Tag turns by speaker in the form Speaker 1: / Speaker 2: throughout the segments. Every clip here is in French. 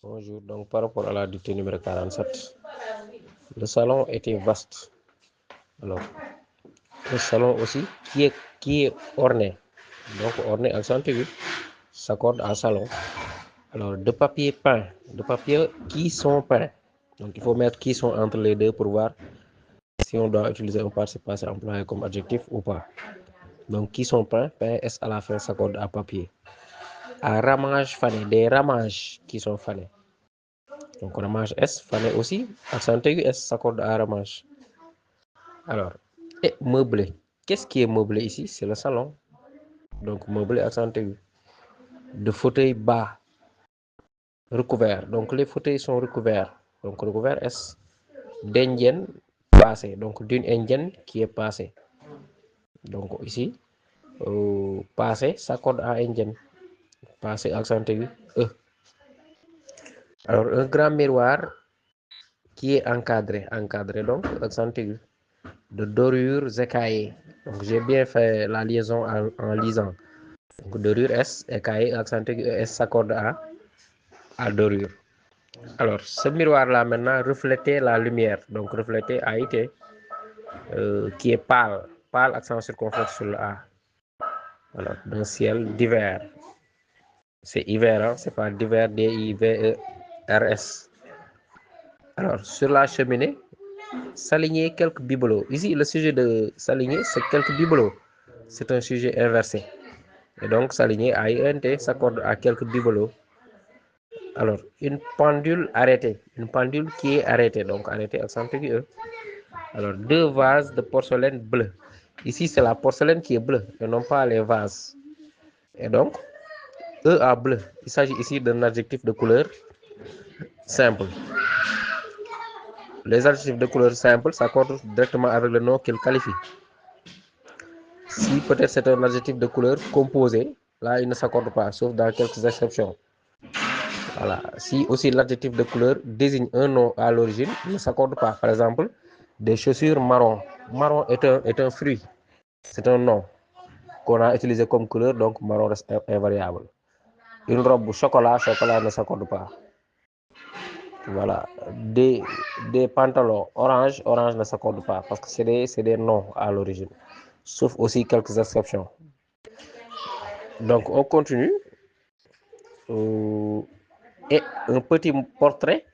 Speaker 1: Bonjour, donc par rapport à la dictée numéro 47, le salon était vaste. Alors, le salon aussi qui est orné, donc orné accent aigu, s'accorde à salon. Alors, de papier peint, de papier qui sont peints. Donc, il faut mettre qui sont entre les deux pour voir si on doit utiliser un participe passé employé comme adjectif ou pas. Donc, qui sont peints, peint S à la fin s'accorde à papier. À ramage fané, des ramages qui sont fanés. Donc, ramage S, fané aussi, accent aigu S s'accorde à ramage. Alors, et meublé. Qu'est-ce qui est meublé ici? C'est le salon. Donc, meublé accent aigu. De fauteuils bas, recouverts. Donc, les fauteuils sont recouverts. Donc, recouvert S. D'indienne, passé. Donc, d'une indienne qui est passée. Donc, ici, passé s'accorde à indienne. Passé accent aigu E. Alors, un grand miroir qui est encadré. Encadré, donc, accent aigu. De dorures écaillées. Donc, j'ai bien fait la liaison en lisant. Donc, dorure S, écaillé, accent aigu S s'accorde à dorure. Alors, ce miroir-là, maintenant, reflétait la lumière. Donc, reflétait AIT, qui est pâle. Pâle, accent circonflexe sur le A. Alors, d'un ciel d'hiver. C'est hiver, hein? C'est pas d'hiver, D-I-V-E-R-S. Alors, sur la cheminée, s'aligner quelques bibelots. Ici, le sujet de s'aligner, c'est quelques bibelots. C'est un sujet inversé. Et donc, s'aligner, A-I-N-T, s'accorde à quelques bibelots. Alors, une pendule arrêtée. Une pendule qui est arrêtée. Donc, arrêtée, accent aigu E. Alors, deux vases de porcelaine bleue. Ici, c'est la porcelaine qui est bleue et non pas les vases. Et donc, E à bleu. Il s'agit ici d'un adjectif de couleur simple. Les adjectifs de couleur simple s'accordent directement avec le nom qu'ils qualifient. Si peut-être c'est un adjectif de couleur composé, là, il ne s'accorde pas, sauf dans quelques exceptions. Voilà. Si aussi l'adjectif de couleur désigne un nom à l'origine, il ne s'accorde pas. Par exemple, des chaussures marron. Marron est un fruit. C'est un nom qu'on a utilisé comme couleur, donc marron reste invariable. Une robe chocolat, chocolat ne s'accorde pas. Voilà. Des pantalons orange, orange ne s'accorde pas parce que c'est des noms à l'origine. Sauf aussi quelques exceptions. Donc on continue. Et un petit portrait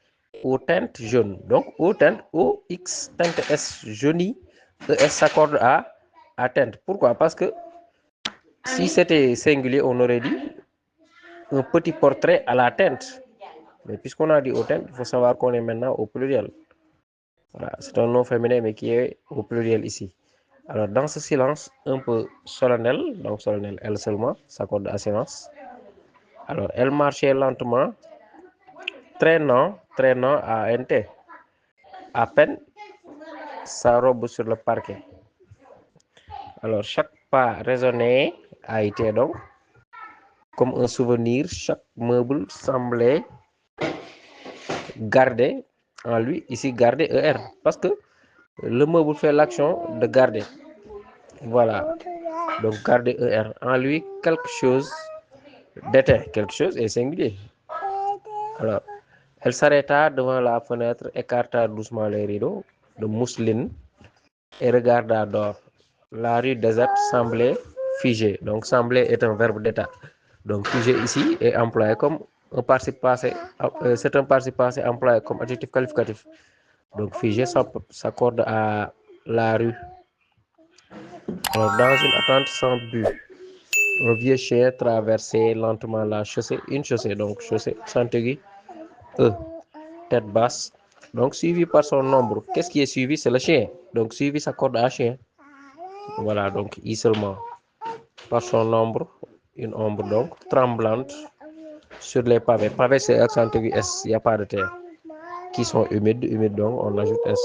Speaker 1: aux teintes jaunes. Donc aux teintes OX, teinte S jaunie, ES s'accorde à teinte. Pourquoi? Parce que si c'était singulier, on aurait dit un petit portrait à la teinte. Mais puisqu'on a dit aux teintes, il faut savoir qu'on est maintenant au pluriel. Voilà, c'est un nom féminin mais qui est au pluriel ici. Alors dans ce silence un peu solennel, donc solennel elle seulement, s'accorde à silence. Alors elle marchait lentement, traînant à NT. À peine sa robe sur le parquet. Alors chaque pas résonnait a été donc comme un souvenir, chaque meuble semblait garder en lui, ici garder ER, parce que le meuble fait l'action de garder. Voilà, donc garder ER en lui quelque chose d'éteint, quelque chose est singulier. Alors, elle s'arrêta devant la fenêtre, écarta doucement les rideaux de mousseline et regarda dehors. La rue déserte semblait figée. Donc, semblait est un verbe d'état. Donc, figé ici est employé comme un participe passé. C'est un participe passé employé comme adjectif qualificatif. Donc, figé s'accorde à la rue. Alors, dans une attente sans but, un vieux chien traversait lentement la chaussée. Une chaussée, donc chaussée, Santegui, E, tête basse. Donc, suivi par son ombre. Qu'est-ce qui est suivi? C'est le chien. Donc, suivi s'accorde à chien. Voilà, donc I seulement. Par son ombre, une ombre donc tremblante sur les pavés. Pavés, c'est accent aigu S, il n'y a pas de terre. Qui sont humides, donc on ajoute S.